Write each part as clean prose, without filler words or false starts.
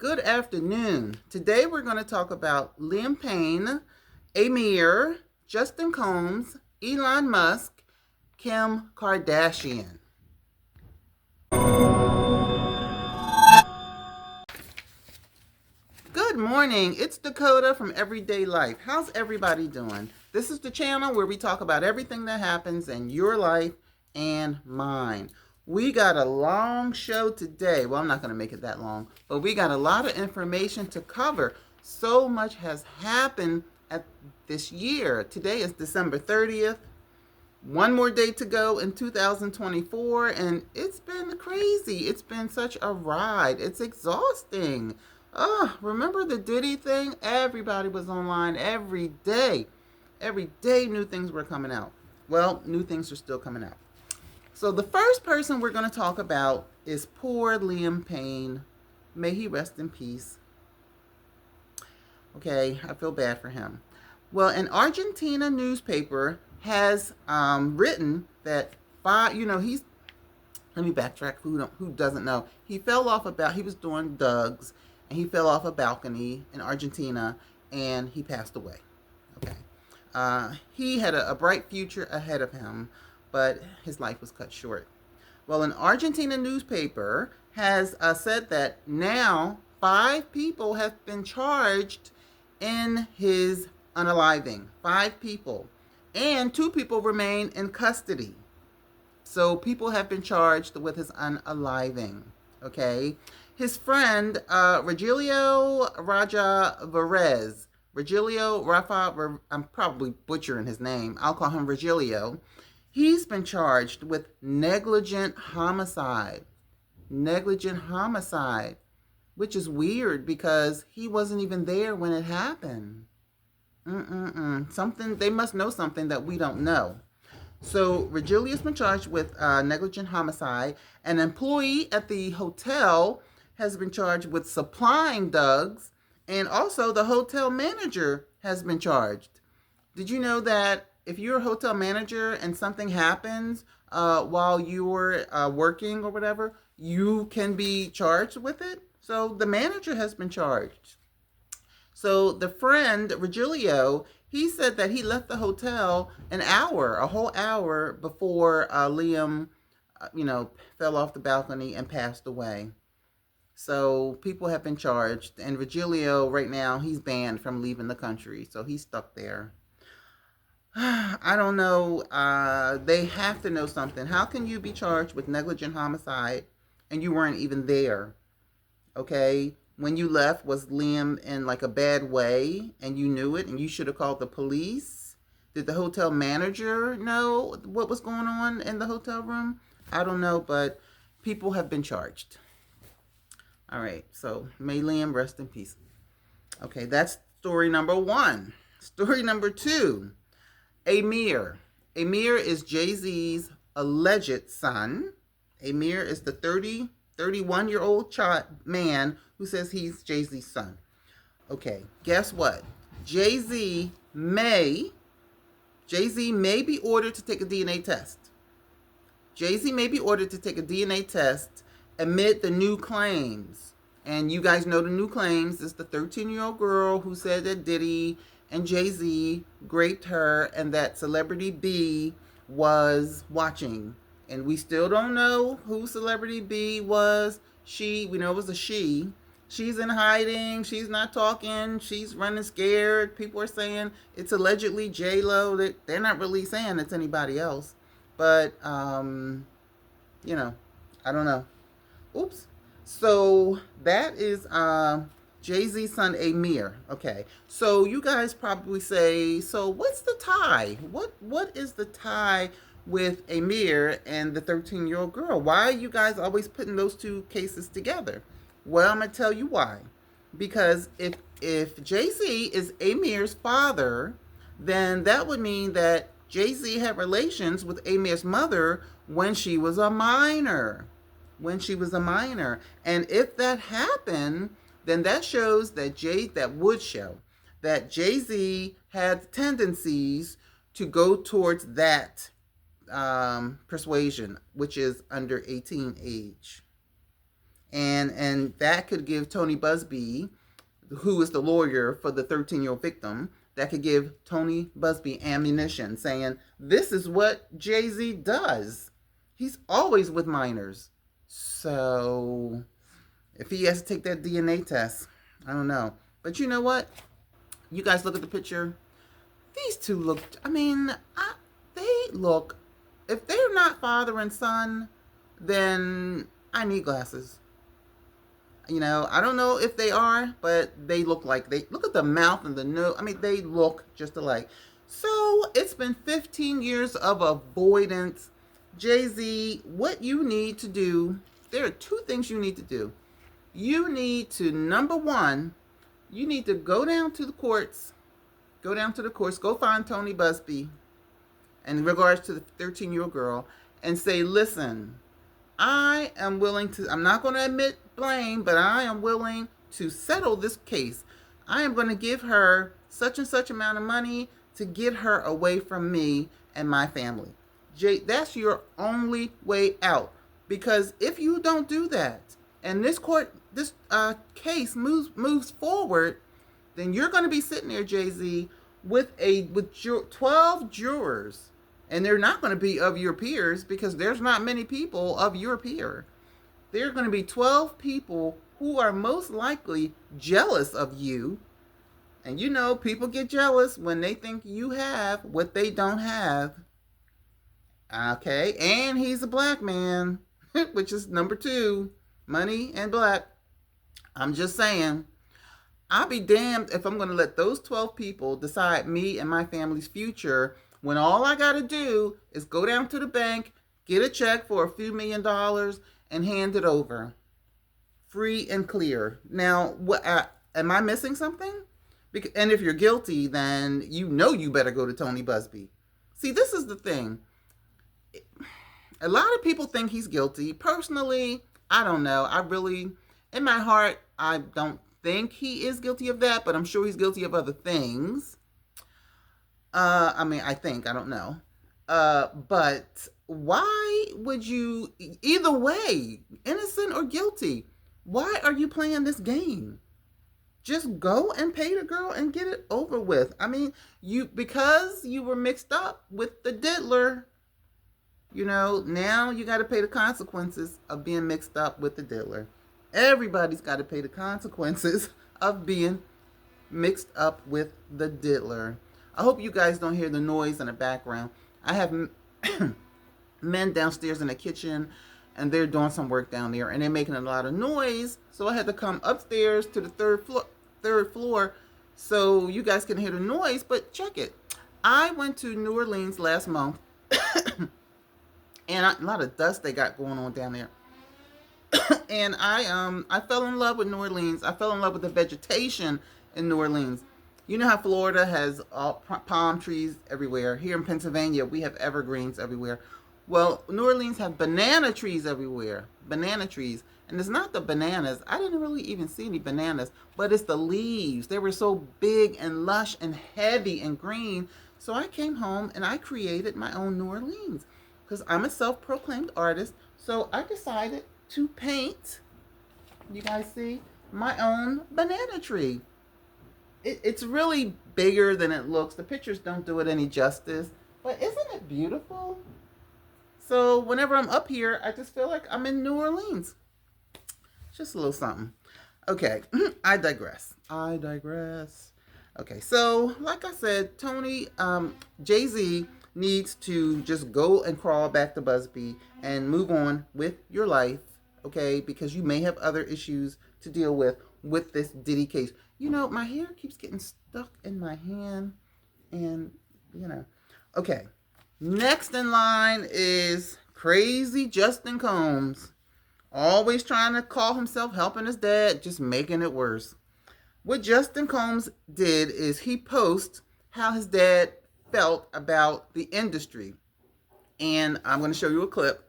Good afternoon. Today we're going to talk about Liam Payne, Amir, Justin Combs, Elon Musk, Kim Kardashian. Good morning. It's Dakota from Everyday Life. How's everybody doing? This is the channel where we talk about everything that happens in your life and mine. We got a long show today. Well, I'm not going to make it that long, but we got a lot of information to cover. So much has happened at this year. Today is December 30th. One more day to go in 2024, and it's been crazy. It's been such a ride. It's exhausting. Remember the Diddy thing? Everybody was online every day. Every day new things were coming out. Well, new things are still coming out. So the first person we're going to talk about is poor Liam Payne. May he rest in peace. Okay, I feel bad for him. Well, an Argentina newspaper has written that let me backtrack, who doesn't know. He was doing Doug's, and he fell off a balcony in Argentina, and he passed away. Okay. He had a bright future ahead of him, but his life was cut short. Well, an Argentina newspaper has said that now 5 people have been charged in his unaliving. 5 people. And 2 people remain in custody. So people have been charged with his unaliving. Okay. His friend, Regilio Raja Varez. Regilio Rafa, I'm probably butchering his name. I'll call him Regilio. He's been charged with negligent homicide. Negligent homicide. Which is weird because he wasn't even there when it happened. They must know something that we don't know. So Regilio's been charged with negligent homicide. An employee at the hotel has been charged with supplying Doug's, and also the hotel manager has been charged. Did you know that if you're a hotel manager and something happens while you're working or whatever, you can be charged with it? So the manager has been charged. So the friend, Regilio, he said that he left the hotel a whole hour before Liam, fell off the balcony and passed away. So people have been charged. And Regilio, right now, he's banned from leaving the country. So he's stuck there. I don't know. They have to know something. How can you be charged with negligent homicide and you weren't even there? Okay? When you left, was Liam in like a bad way and you knew it and you should have called the police? Did the hotel manager know what was going on in the hotel room? I don't know, but people have been charged. All right, so may Liam rest in peace. Okay, that's story number 1. Story number 2, Amir. Amir is Jay-Z's alleged son. Amir is the 31-year-old man who says he's Jay-Z's son. Okay, guess what? Jay-Z may be ordered to take a DNA test. Jay-Z may be ordered to take a DNA test amid the new claims. And you guys know the new claims is the 13-year-old girl who said that Diddy and Jay-Z raped her and that Celebrity B was watching. And we still don't know who Celebrity B was. We know it was a she. She's in hiding. She's not talking. She's running scared. People are saying it's allegedly J-Lo. They're not really saying it's anybody else. But, I don't know. Oops. So that is Jay-Z's son, Amir. Okay. So you guys probably say, so what's the tie? What is the tie with Amir and the 13-year-old girl? Why are you guys always putting those two cases together? Well, I'm going to tell you why. Because if Jay-Z is Amir's father, then that would mean that Jay-Z had relations with Amir's mother when she was a minor. And if that happened, then that shows that would show that Jay-Z had tendencies to go towards that persuasion, which is under 18 age. and that could give Tony Busby, who is the lawyer for the 13-year-old victim, that could give Tony Busby ammunition, saying this is what Jay-Z does. He's always with minors. So if he has to take that DNA test, I don't know. But you know what? You guys look at the picture. These two look, they look, if they're not father and son, then I need glasses. I don't know if they are, but they look look at the mouth and the nose. They look just alike. So it's been 15 years of avoidance. Jay-Z, what you need to do, there are two things you need to do. You need to, number one, you need to go down to the courts, go find Tony Busby in regards to the 13-year-old girl and say, listen, I'm not going to admit blame, but I am willing to settle this case. I am going to give her such and such amount of money to get her away from me and my family. Jay, that's your only way out. Because if you don't do that, and this case moves forward, then you're going to be sitting there, Jay-Z, with 12 jurors. And they're not going to be of your peers because there's not many people of your peer. There are going to be 12 people who are most likely jealous of you. And people get jealous when they think you have what they don't have. Okay, and he's a black man, which is number 2, money and black. I'm just saying, I'll be damned if I'm going to let those 12 people decide me and my family's future when all I got to do is go down to the bank, get a check for a few $1,000,000, and hand it over. Free and clear. Now, am I missing something? And if you're guilty, then you better go to Tony Busby. See, this is the thing. A lot of people think he's guilty. Personally, I don't know. In my heart, I don't think he is guilty of that, but I'm sure he's guilty of other things. I don't know. But why would you, either way, innocent or guilty, why are you playing this game? Just go and pay the girl and get it over with. Because you were mixed up with the diddler, now you got to pay the consequences of being mixed up with the diddler. Everybody's got to pay the consequences of being mixed up with the diddler. I hope you guys don't hear the noise in the background. I have men downstairs in the kitchen, and they're doing some work down there, and they're making a lot of noise. So I had to come upstairs to the third floor, so you guys can hear the noise. But check it. I went to New Orleans last month, and a lot of dust they got going on down there. And I fell in love with New Orleans. I fell in love with the vegetation in New Orleans. You know how Florida has palm trees everywhere. Here in Pennsylvania, we have evergreens everywhere. Well, New Orleans have banana trees everywhere. Banana trees. And it's not the bananas. I didn't really even see any bananas. But it's the leaves. They were so big and lush and heavy and green. So I came home and I created my own New Orleans. Because I'm a self-proclaimed artist. So I decided to paint, you guys see, my own banana tree. It's really bigger than it looks. The pictures don't do it any justice. But isn't it beautiful? So whenever I'm up here, I just feel like I'm in New Orleans. Just a little something. Okay, I digress. Okay, so like I said, Jay-Z needs to just go and crawl back to Busby and move on with your life, okay? Because you may have other issues to deal with this Diddy case. My hair keeps getting stuck in my hand, and, Okay, next in line is crazy Justin Combs. Always trying to call himself helping his dad, just making it worse. What Justin Combs did is he posted how his dad felt about the industry. And I'm going to show you a clip.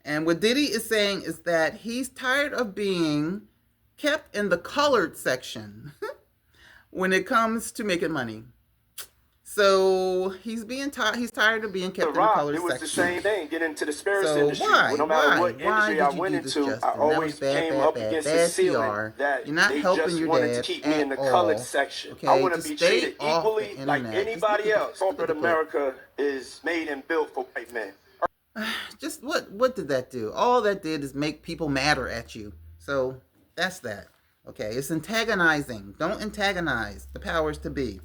And what Diddy is saying is that he's tired of being kept in the colored section when it comes to making money. So he's tired of being kept in the Rock, color it was the section. same thing. Get into the spirits So industry. Well, no matter what why industry I did you went do this, into, I Justin? That was always bad, came bad, up bad, against the bad ceiling PR. that You're not they helping just your wanted to dad keep me in at the colored all. section. I Okay, want to just be stay treated off the equally like internet. Just anybody else. look at Corporate the clip. America is made and built for white men. Just what did that do? All that did is make people madder at you. So that's that. Okay, it's antagonizing. Don't antagonize the powers to be.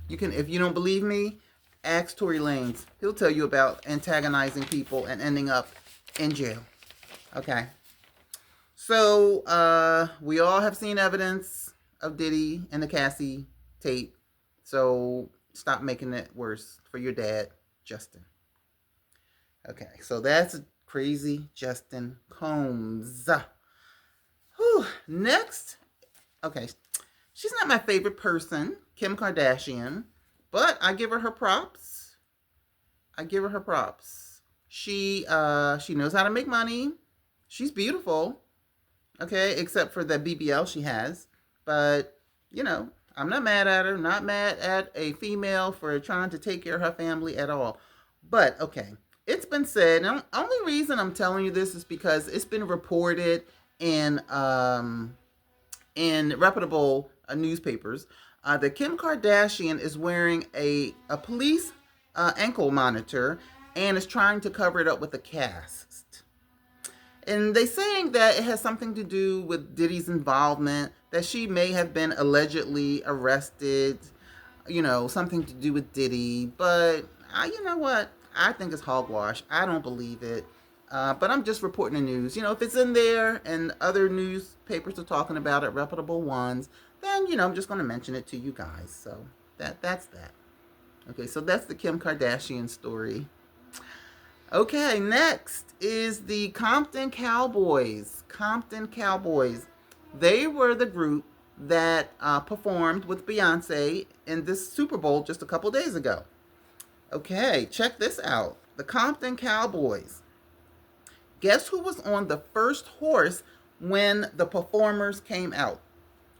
You can, if you don't believe me, ask Tory Lanez. He'll tell you about antagonizing people and ending up in jail. Okay. So we all have seen evidence of Diddy and the Cassie tape. So stop making it worse for your dad, Justin. Okay, so that's crazy Justin Combs. Whew. Next, okay, she's not my favorite person, Kim Kardashian, but I give her her props. I give her her props. She knows how to make money. She's beautiful. Okay, except for the BBL she has. But, you know, I'm not mad at her, not mad at a female for trying to take care of her family at all. But, okay, it's been said, and the only reason I'm telling you this is because it's been reported in reputable newspapers that Kim Kardashian is wearing a police ankle monitor and is trying to cover it up with a cast. And they saying that it has something to do with Diddy's involvement, that she may have been allegedly arrested, you know, something to do with Diddy. But you know what? I think it's hogwash. I don't believe it. But I'm just reporting the news. You know, if it's in there and other newspapers are talking about it, reputable ones, then, you know, I'm just going to mention it to you guys. So that's that. Okay, so that's the Kim Kardashian story. Okay, next is the Compton Cowboys. Compton Cowboys. They were the group that performed with Beyonce in this Super Bowl just a couple days ago. Okay, check this out. The Compton Cowboys. Guess who was on the first horse when the performers came out?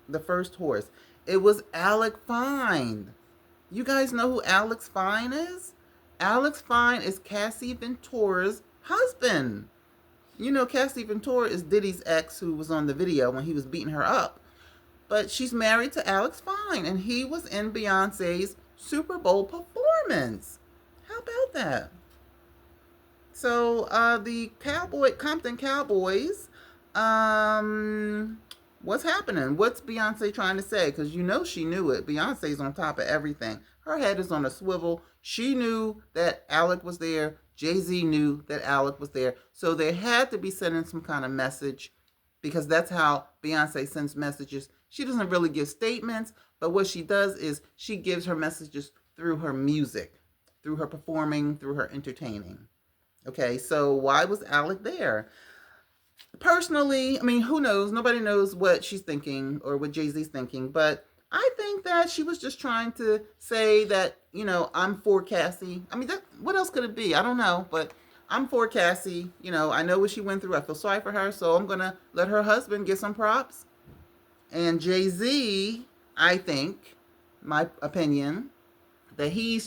The first horse. It was Alec Fine. You guys know who Alex Fine is? Alex Fine is Cassie Ventura's husband. You know, Cassie Ventura is Diddy's ex who was on the video when he was beating her up. But she's married to Alex Fine, and he was in Beyonce's Super Bowl performance. How about that? So the Compton Cowboys, what's happening? What's Beyonce trying to say? Because you know she knew it. Beyonce's on top of everything. Her head is on a swivel. She knew that Alec was there. Jay-Z knew that Alec was there. So they had to be sending some kind of message, because that's how Beyonce sends messages. She doesn't really give statements, but what she does is she gives her messages through her music, through her performing, through her entertaining. Okay, so why was Alec there? Personally, I mean, who knows? Nobody knows what she's thinking or what Jay-Z's thinking, but I think that she was just trying to say that, you know, I'm for Cassie. I mean, what else could it be? I don't know, but I'm for Cassie. You know, I know what she went through. I feel sorry for her, so I'm going to let her husband get some props. And Jay-Z, I think, my opinion, that he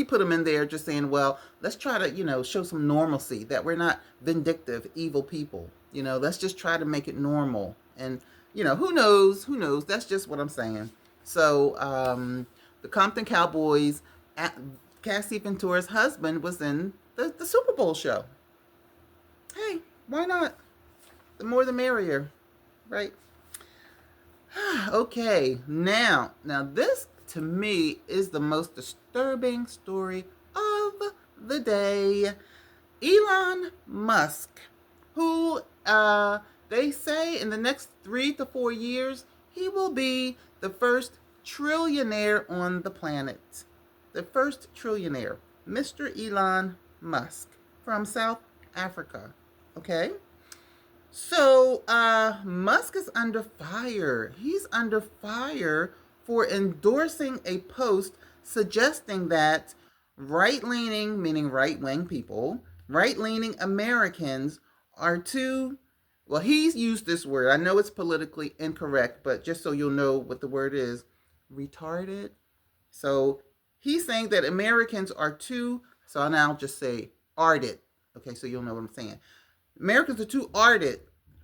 put him in there just saying, well, let's try to, you know, show some normalcy, that we're not vindictive, evil people. You know, let's just try to make it normal. And, you know, who knows? That's just what I'm saying. So the Compton Cowboys, Cassie Ventura's husband was in the Super Bowl show. Hey, why not? The more the merrier, right? Okay, now this to me is the most disturbing story of the day. Elon Musk, who they say in the next 3 to 4 years he will be the first trillionaire on the planet. The first trillionaire, Mr. Elon Musk from South Africa. Okay? So, Musk is under fire. He's under fire for endorsing a post suggesting that right leaning, meaning right wing people, right leaning Americans are too, well, he's used this word. I know it's politically incorrect, but just so you'll know what the word is, retarded. So he's saying that Americans are too, so I'll now just say ardent. Okay, so you'll know what I'm saying. Americans are too ardent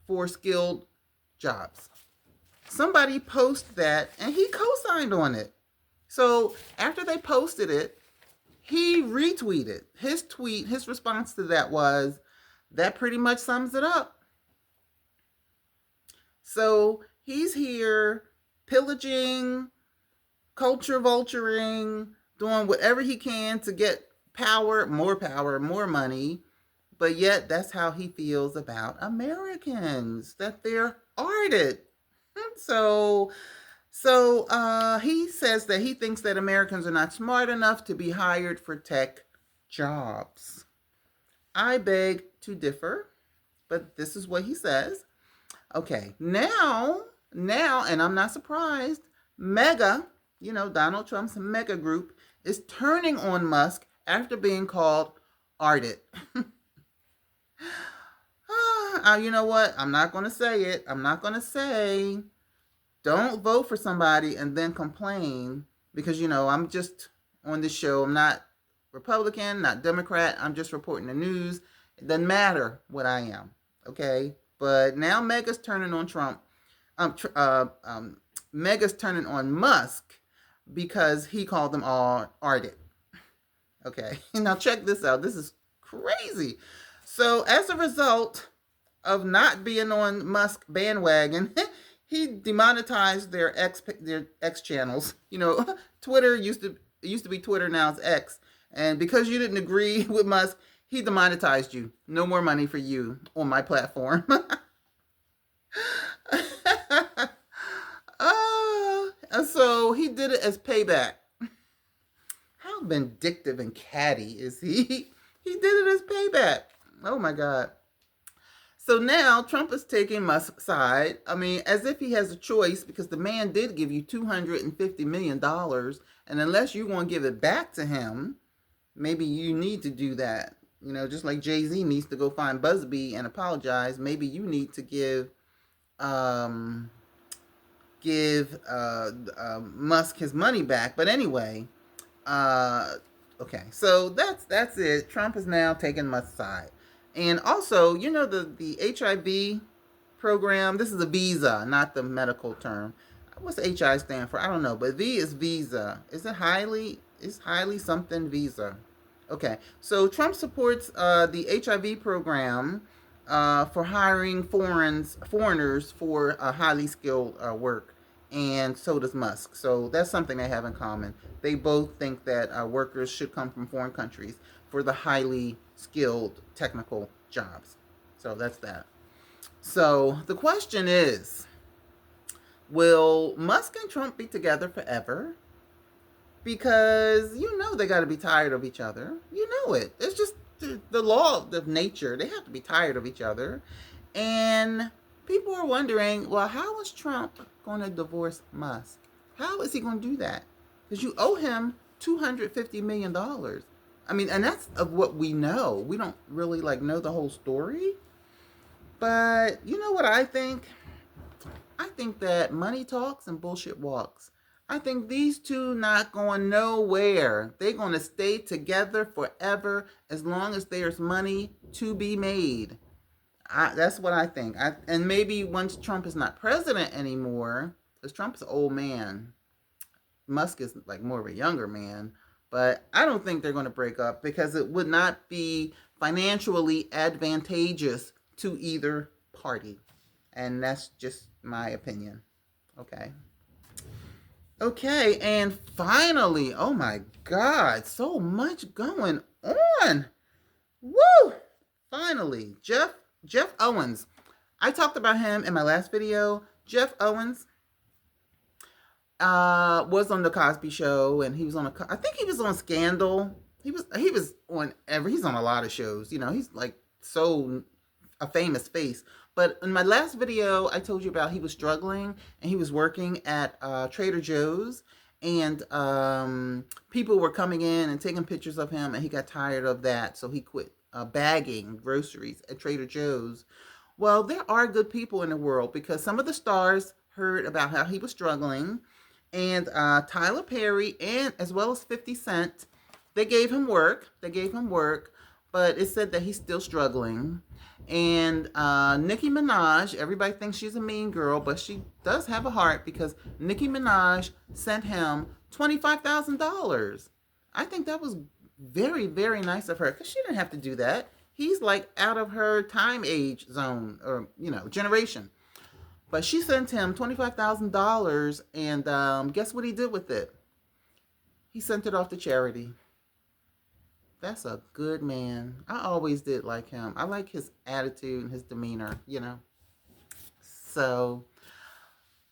for skilled jobs. Somebody posted that and he co-signed on it. So after they posted it, he retweeted. His response to that was, that pretty much sums it up. So he's here pillaging, culture vulturing, doing whatever he can to get power, more money. But yet that's how he feels about Americans, that they're ardent. So he says that he thinks that Americans are not smart enough to be hired for tech jobs. I beg to differ, but this is what he says. Okay, now, and I'm not surprised, Mega, Donald Trump's Mega group is turning on Musk after being called ardent. You know what? I'm not going to say it. I'm not going to say, don't vote for somebody and then complain because, I'm just on this show. I'm not Republican, not Democrat. I'm just reporting the news. It doesn't matter what I am. Okay. But now Mega's turning on Trump. Mega's turning on Musk because he called them all ardent. Okay. Now check this out. This is crazy. So as a result of not being on Musk bandwagon, he demonetized their X channels. Twitter used to be Twitter, now it's X. And because you didn't agree with Musk, he demonetized you. No more money for you on my platform. So he did it as payback. How vindictive and catty is he? He did it as payback. Oh my God. So now Trump is taking Musk's side. I mean, as if he has a choice, because the man did give you $250 million. And unless you want to give it back to him, maybe you need to do that. Just like Jay-Z needs to go find Busby and apologize. Maybe you need to give Musk his money back. But anyway, okay. So that's it. Trump is now taking Musk's side. And also, the HIV program, this is a visa, not the medical term. What's HI stand for? I don't know, but V is visa. Is it highly something visa? Okay, so Trump supports the HIV program for hiring foreigners for highly skilled work, and so does Musk. So that's something they have in common. They both think that workers should come from foreign countries for the highly skilled technical jobs. So that's that. So the question is, will Musk and Trump be together forever? Because they got to be tired of each other. It. It's just the law of nature. They have to be tired of each other. And people are wondering, well, how is Trump going to divorce Musk? How is he going to do that? Because you owe him $250 million. I mean, and that's of what we know. We don't really know the whole story. But you know what I think? I think that money talks and bullshit walks. I think these two not going nowhere. They're going to stay together forever as long as there's money to be made. That's what I think. And maybe once Trump is not president anymore, because Trump is an old man. Musk is more of a younger man. But I don't think they're going to break up because it would not be financially advantageous to either party. And that's just my opinion. Okay, and finally, oh my God, so much going on. Woo! Finally, Jeff Owens. I talked about him in my last video. Jeff Owens was on the Cosby Show, and he was on I think he was on Scandal. He was on he's on a lot of shows. He's so a famous face. But in my last video, I told you about he was struggling and he was working at Trader Joe's, and people were coming in and taking pictures of him, and he got tired of that, so he quit bagging groceries at Trader Joe's. Well, there are good people in the world, because some of the stars heard about how he was struggling, And Tyler Perry and as well as 50 Cent, they gave him work. But it said that he's still struggling. And Nicki Minaj, everybody thinks she's a mean girl, but she does have a heart because Nicki Minaj sent him $25,000. I think that was very, very nice of her because she didn't have to do that. He's like out of her time age zone or, generation. But she sent him $25,000, and guess what he did with it? He sent it off to charity. That's a good man. I always did like him. I like his attitude and his demeanor. So,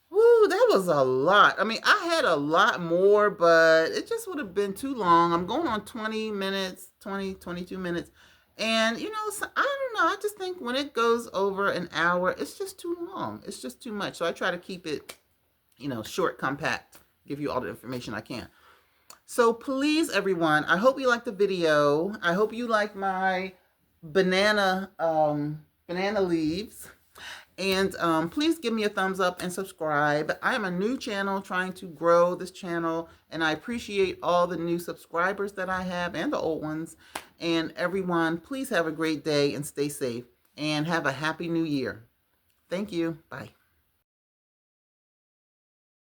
woo, that was a lot. I mean, I had a lot more, but it just would have been too long. I'm going on 20 minutes, 22 minutes. And, so, I don't know. I just think when it goes over an hour, it's just too long. It's just too much. So I try to keep it, short, compact, give you all the information I can. So please, everyone, I hope you liked the video. I hope you like my banana leaves. And please give me a thumbs up and subscribe. I am a new channel trying to grow this channel, and I appreciate all the new subscribers that I have and the old ones. And everyone, please have a great day and stay safe and have a happy new year. Thank you. Bye.